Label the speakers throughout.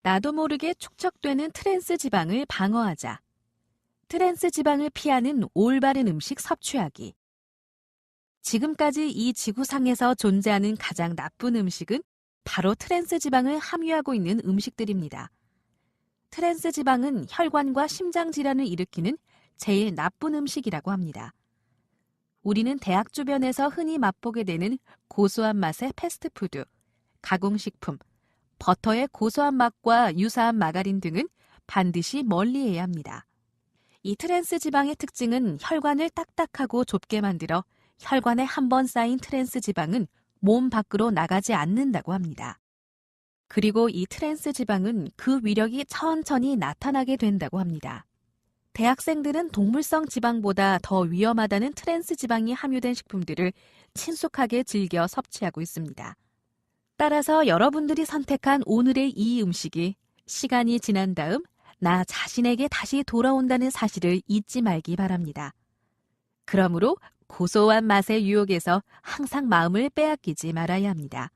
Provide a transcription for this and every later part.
Speaker 1: 나도 모르게 축적되는 트랜스 지방을 방어하자. 트랜스 지방을 피하는 올바른 음식 섭취하기. 지금까지 이 지구상에서 존재하는 가장 나쁜 음식은 바로 트랜스 지방을 함유하고 있는 음식들입니다. 트랜스 지방은 혈관과 심장 질환을 일으키는 제일 나쁜 음식이라고 합니다. 우리는 대학 주변에서 흔히 맛보게 되는 고소한 맛의 패스트푸드, 가공식품, 버터의 고소한 맛과 유사한 마가린 등은 반드시 멀리해야 합니다. 이 트랜스 지방의 특징은 혈관을 딱딱하고 좁게 만들어 혈관에 한 번 쌓인 트랜스 지방은 몸 밖으로 나가지 않는다고 합니다. 그리고 이 트랜스 지방은 그 위력이 천천히 나타나게 된다고 합니다. 대학생들은 동물성 지방보다 더 위험하다는 트랜스 지방이 함유된 식품들을 친숙하게 즐겨 섭취하고 있습니다. 따라서 여러분들이 선택한 오늘의 이 음식이 시간이 지난 다음 나 자신에게 다시 돌아온다는 사실을 잊지 말기 바랍니다. 그러므로 고소한 맛의 유혹에서 항상 마음을 빼앗기지 말아야 합니다.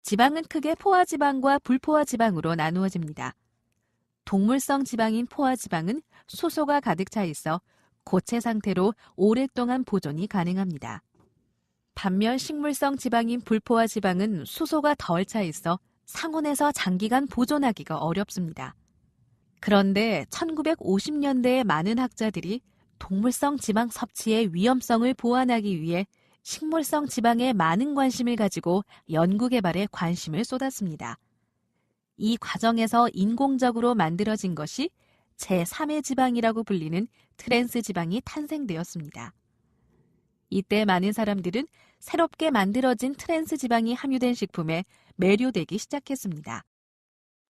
Speaker 1: 지방은 크게 포화지방과 불포화지방으로 나누어집니다. 동물성 지방인 포화지방은 수소가 가득 차 있어 고체 상태로 오랫동안 보존이 가능합니다. 반면 식물성 지방인 불포화지방은 수소가 덜 차 있어 상온에서 장기간 보존하기가 어렵습니다. 그런데 1950년대에 많은 학자들이 동물성 지방 섭취의 위험성을 보완하기 위해 식물성 지방에 많은 관심을 가지고 연구 개발에 관심을 쏟았습니다. 이 과정에서 인공적으로 만들어진 것이 제3의 지방이라고 불리는 트랜스 지방이 탄생되었습니다. 이때 많은 사람들은 새롭게 만들어진 트랜스 지방이 함유된 식품에 매료되기 시작했습니다.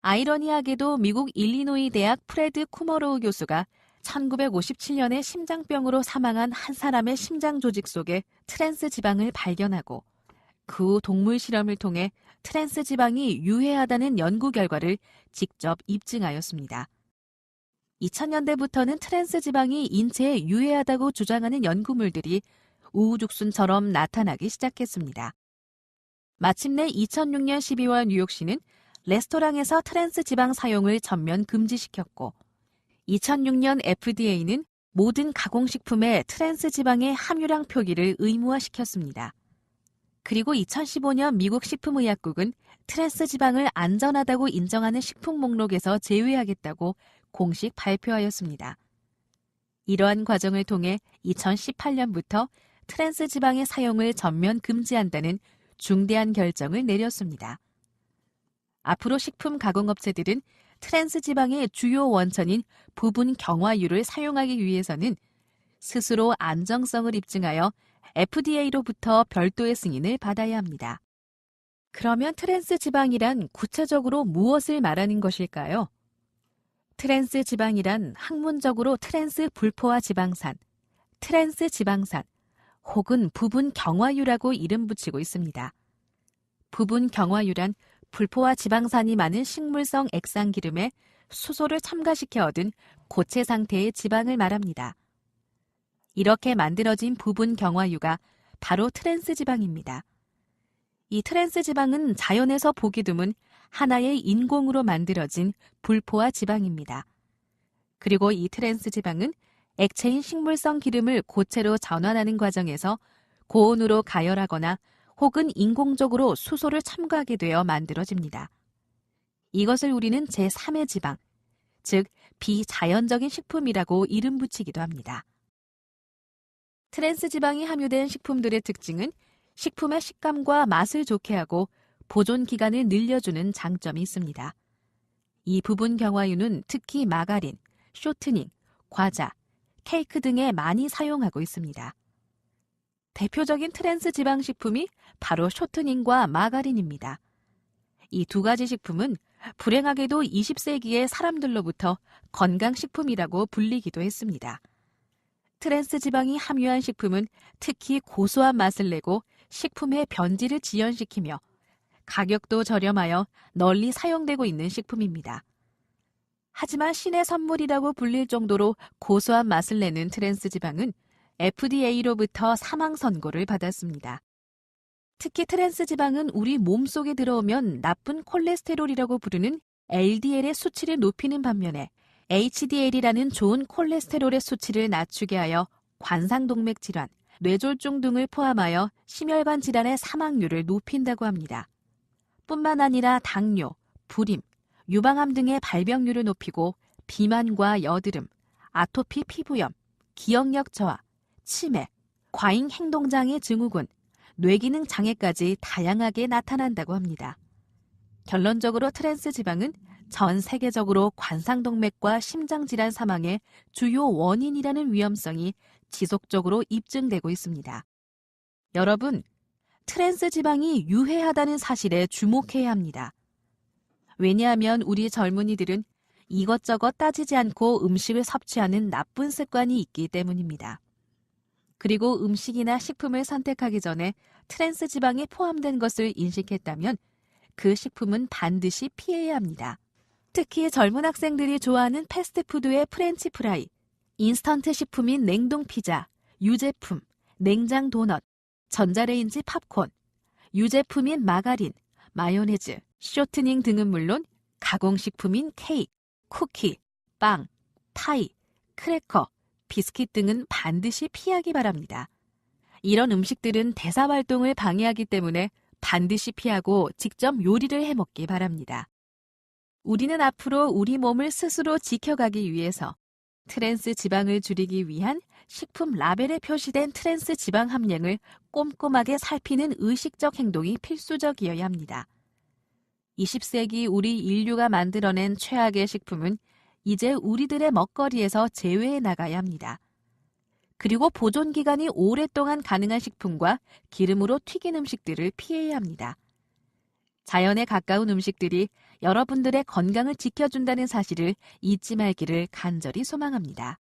Speaker 1: 아이러니하게도 미국 일리노이 대학 프레드 쿠머로우 교수가 1957년에 심장병으로 사망한 한 사람의 심장 조직 속에 트랜스 지방을 발견하고 그 후 동물 실험을 통해 트랜스 지방이 유해하다는 연구 결과를 직접 입증하였습니다. 2000년대부터는 트랜스 지방이 인체에 유해하다고 주장하는 연구물들이 우후죽순처럼 나타나기 시작했습니다. 마침내 2006년 12월 뉴욕시는 레스토랑에서 트랜스 지방 사용을 전면 금지시켰고 2006년 FDA는 모든 가공식품에 트랜스 지방의 함유량 표기를 의무화시켰습니다. 그리고 2015년 미국 식품의약국은 트랜스 지방을 안전하다고 인정하는 식품 목록에서 제외하겠다고 공식 발표하였습니다. 이러한 과정을 통해 2018년부터 트랜스 지방의 사용을 전면 금지한다는 중대한 결정을 내렸습니다. 앞으로 식품 가공업체들은 트랜스 지방의 주요 원천인 부분 경화유를 사용하기 위해서는 스스로 안정성을 입증하여 FDA로부터 별도의 승인을 받아야 합니다. 그러면 트랜스 지방이란 구체적으로 무엇을 말하는 것일까요? 트랜스 지방이란 학문적으로 트랜스 불포화 지방산, 트랜스 지방산 혹은 부분 경화유라고 이름 붙이고 있습니다. 부분 경화유란 불포화 지방산이 많은 식물성 액상기름에 수소를 첨가시켜 얻은 고체 상태의 지방을 말합니다. 이렇게 만들어진 부분 경화유가 바로 트랜스 지방입니다. 이 트랜스 지방은 자연에서 보기 드문 하나의 인공으로 만들어진 불포화 지방입니다. 그리고 이 트랜스 지방은 액체인 식물성 기름을 고체로 전환하는 과정에서 고온으로 가열하거나 혹은 인공적으로 수소를 첨가하게 되어 만들어집니다. 이것을 우리는 제3의 지방, 즉 비자연적인 식품이라고 이름 붙이기도 합니다. 트랜스 지방이 함유된 식품들의 특징은 식품의 식감과 맛을 좋게 하고 보존 기간을 늘려주는 장점이 있습니다. 이 부분 경화유는 특히 마가린, 쇼트닝, 과자, 케이크 등에 많이 사용하고 있습니다. 대표적인 트랜스 지방 식품이 바로 쇼트닝과 마가린입니다. 이 두 가지 식품은 불행하게도 20세기의 사람들로부터 건강식품이라고 불리기도 했습니다. 트랜스 지방이 함유한 식품은 특히 고소한 맛을 내고 식품의 변질을 지연시키며 가격도 저렴하여 널리 사용되고 있는 식품입니다. 하지만 신의 선물이라고 불릴 정도로 고소한 맛을 내는 트랜스 지방은 FDA로부터 사망 선고를 받았습니다. 특히 트랜스 지방은 우리 몸속에 들어오면 나쁜 콜레스테롤이라고 부르는 LDL의 수치를 높이는 반면에 HDL이라는 좋은 콜레스테롤의 수치를 낮추게 하여 관상동맥 질환, 뇌졸중 등을 포함하여 심혈관 질환의 사망률을 높인다고 합니다. 뿐만 아니라 당뇨, 불임, 유방암 등의 발병률을 높이고 비만과 여드름, 아토피 피부염, 기억력 저하, 치매, 과잉 행동장애 증후군, 뇌기능 장애까지 다양하게 나타난다고 합니다. 결론적으로 트랜스 지방은 전 세계적으로 관상동맥과 심장질환 사망의 주요 원인이라는 위험성이 지속적으로 입증되고 있습니다. 여러분, 트랜스 지방이 유해하다는 사실에 주목해야 합니다. 왜냐하면 우리 젊은이들은 이것저것 따지지 않고 음식을 섭취하는 나쁜 습관이 있기 때문입니다. 그리고 음식이나 식품을 선택하기 전에 트랜스 지방이 포함된 것을 인식했다면 그 식품은 반드시 피해야 합니다. 특히 젊은 학생들이 좋아하는 패스트푸드의 프렌치 프라이, 인스턴트 식품인 냉동 피자, 유제품, 냉장 도넛, 전자레인지 팝콘, 유제품인 마가린, 마요네즈, 쇼트닝 등은 물론 가공식품인 케이크, 쿠키, 빵, 파이, 크래커, 비스킷 등은 반드시 피하기 바랍니다. 이런 음식들은 대사활동을 방해하기 때문에 반드시 피하고 직접 요리를 해먹기 바랍니다. 우리는 앞으로 우리 몸을 스스로 지켜가기 위해서 트랜스 지방을 줄이기 위한 식품 라벨에 표시된 트랜스 지방 함량을 꼼꼼하게 살피는 의식적 행동이 필수적이어야 합니다. 20세기 우리 인류가 만들어낸 최악의 식품은 이제 우리들의 먹거리에서 제외해 나가야 합니다. 그리고 보존 기간이 오랫동안 가능한 식품과 기름으로 튀긴 음식들을 피해야 합니다. 자연에 가까운 음식들이 여러분들의 건강을 지켜준다는 사실을 잊지 말기를 간절히 소망합니다.